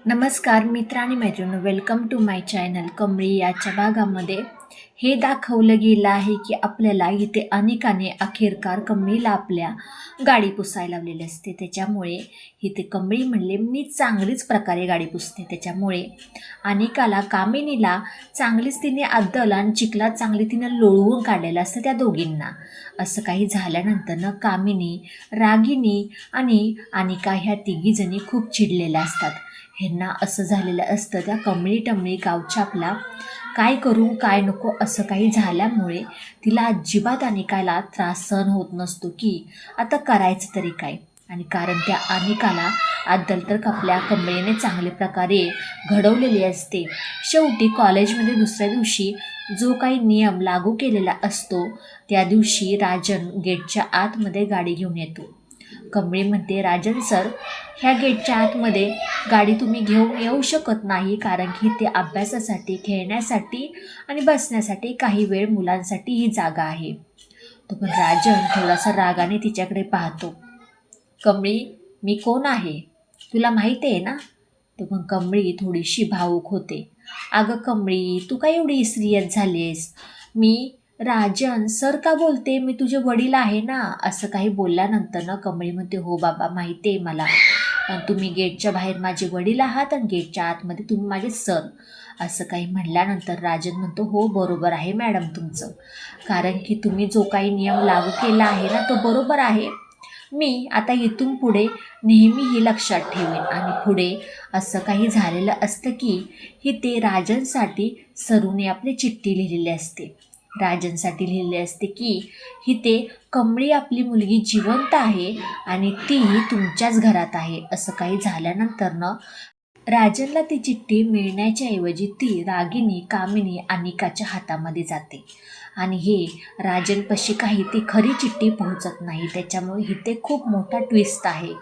नमस्कार मित्र आणि मैत्रिणी, welcome to my channel. Kamali याच्या भागामध्ये हे दाखवलं गेलं आहे की आपल्याला इथे अनेकाने अखेरकार कमळीला आपल्या गाडी पुसायला लावलेली असते. त्याच्यामुळे इथे कमळी म्हणले मी चांगलीच प्रकारे गाडी पुसते. त्याच्यामुळे अनेकाला कामिनीला चांगलीच तिने अद्दल आणि चिखलात चांगली तिनं लोळवून काढलेलं असतं त्या दोघींना. असं काही झाल्यानंतर कामिनी, रागिनी आणि अनिका ह्या तिघीजणी खूप चिडलेल्या असतात. ह्यांना असं झालेलं असतं त्या कमळी टमळी गावछापला काय करू काय नको असं काही झाल्यामुळे तिला अजिबात अनिकाला त्रास सहन होत नसतो की आता करायचं तरी काय. आणि कारण त्या अनिकाला अद्दल तर आपल्या कमळीने चांगल्या प्रकारे घडवलेली असते. शेवटी कॉलेजमध्ये दुसऱ्या दिवशी जो काही नियम लागू केलेला असतो त्या दिवशी राजन गेटच्या आतमध्ये गाडी घेऊन येतो. कमळी म्हणते, राजन सर, ह्या गेटच्या आतमध्ये गाडी तुम्ही घेऊन येऊ शकत नाही, कारण की ते अभ्यासासाठी, खेळण्यासाठी आणि बसण्यासाठी काही वेळ मुलांसाठी ही जागा आहे. तो पण राजन थोडासा रागाने तिच्याकडे पाहतो. कमळी, मी कोण आहे तुला माहिती आहे ना? तो पण कमळी थोडीशी भावूक होते. अगं कमळी, तू काय एवढी सिरियस झालीस? मी राजन सर का बोलते, मी तुझे वडील आहे ना, असं काही बोलल्यानंतर कमळी म्हणते, हो बाबा माहिती आहे मला, तुम्ही गेटच्या बाहेर माझे वडील आहात आणि गेटच्या आतमध्ये तुम्ही माझे सर. असं काही म्हणल्यानंतर राजन म्हणतो, हो बरोबर आहे मॅडम तुमचं, कारण की तुम्ही जो काही नियम लागू केला आहे ना तो बरोबर आहे. मी आता इथून पुढे नेहमी हे लक्षात ठेवेन. आणि पुढे असं काही झालेलं असतं की ही ते राजनसाठी सरूने आपली चिठ्ठी लिहिलेली असते. राजनसाठी लिहिलेले असते की ही ते कमळी आपली मुलगी जिवंत आहे आणि तीही तुमच्याच घरात आहे. असं काही झाल्यानंतर राजनला ती चिठ्ठी मिळण्याच्या ऐवजी ती रागिनी, कामिनी, अनिकाच्या हातामध्ये जाते. आणि हे राजनपाशी काही ती खरी चिठ्ठी पोहोचत नाही. त्याच्यामुळे इथे खूप मोठा ट्विस्ट आहे.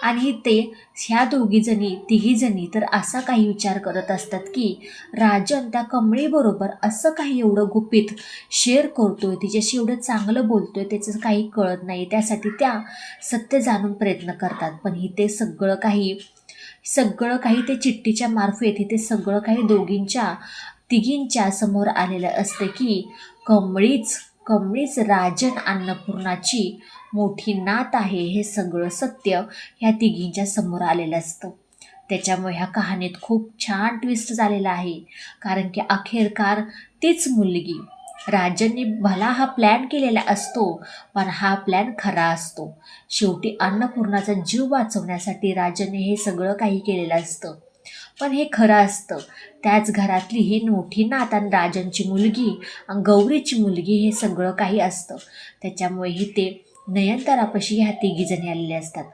आणि इथे ह्या तिघीजणी तर असा काही विचार करत असतात की राजन त्या कमळीबरोबर असं काही एवढं गुपित शेअर करतोय, तिच्याशी एवढं चांगलं बोलतोय, त्याचं काही कळत नाही. त्यासाठी त्या सत्य जाणून प्रयत्न करतात. पण इथे सगळं काही ते चिठ्ठीच्या मार्फत इथे सगळं काही तिघींच्या समोर आलेलं असतं की कमळीच राजन अन्नपूर्णाची मोठी नात आहे. हे सगळं सत्य ह्या तिघींच्या समोर आलेलं असतं. त्याच्यामुळे ह्या कहाणीत खूप छान ट्विस्ट झालेला आहे. कारण की अखेरकार तीच मुलगी, राजनने भला हा प्लॅन केलेला असतो पण हा प्लॅन खरा असतो. शेवटी अन्नपूर्णाचा जीव वाचवण्यासाठी राजनने हे सगळं काही केलेलं असतं, पण हे खरं असतं. त्याच घरातली ही मोठी नात आणि राजनची मुलगी आणि गौरीची मुलगी हे सगळं काही असतं. त्याच्यामुळे ही ते नयनतारापाशी ह्या तिघीजणी आलेले असतात.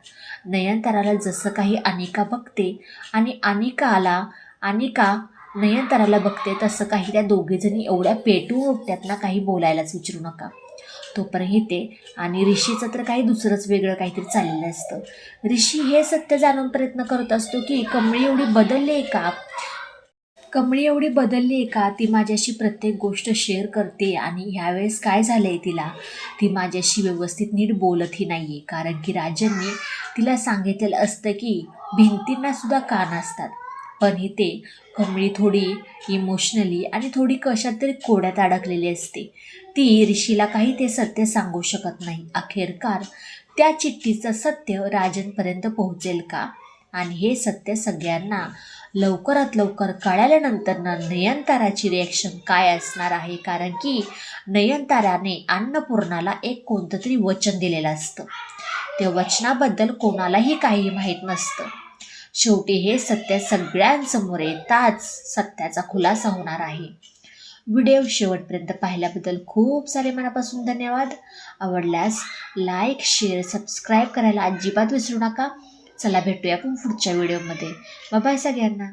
नयनताराला जसं काही अनिका बघते आणि अनिका नयनताराला बघते तसं काही त्या दोघीजणी एवढ्या पेटून उठतात ना, काही बोलायलाच विचारू नका. तोपर्यंत ते आणि ऋषीचं तर काही दुसरंच वेगळं काहीतरी चाललेलं असतं. ऋषी हे सत्य जाणून प्रयत्न करत असतो की कमळी एवढी बदलली आहे का, ती माझ्याशी प्रत्येक गोष्ट शेअर करते आणि ह्यावेळेस काय झालंय ती माझ्याशी व्यवस्थित नीट बोलतही नाही आहे. कारण की राजनने तिला सांगितलेलं असतं की भिंतींना सुद्धा कान असतात. पण इथे कमळी थोडी इमोशनली आणि थोडी कशात तरी कोड्यात अडकलेली असते. ती ऋषीला काही ते सत्य सांगू शकत नाही. अखेरकार त्या चिठ्ठीचं सत्य राजनपर्यंत पोहोचेल का, आणि हे सत्य सगळ्यांना लवकरात लवकर कळाल्यानंतर नयनताराची रिॲक्शन काय असणार आहे. कारण की नयनताराने अन्नपूर्णाला एक कोणतं तरी वचन दिलेलं असतं. त्या वचनाबद्दल कोणालाही काही माहीत नसतं. शेवटी हे सत्य सगळ्यांसमोर येताच सत्याचा खुलासा होणार आहे. व्हिडिओ शेवटपर्यंत पाहिल्याबद्दल खूप सारे मनापासून धन्यवाद. आवडल्यास लाईक, शेअर, सबस्क्राईब करायला अजिबात विसरू नका. चला भेटूया आपण पुढच्या व्हिडिओमध्ये. बाय बाय सगळ्यांना.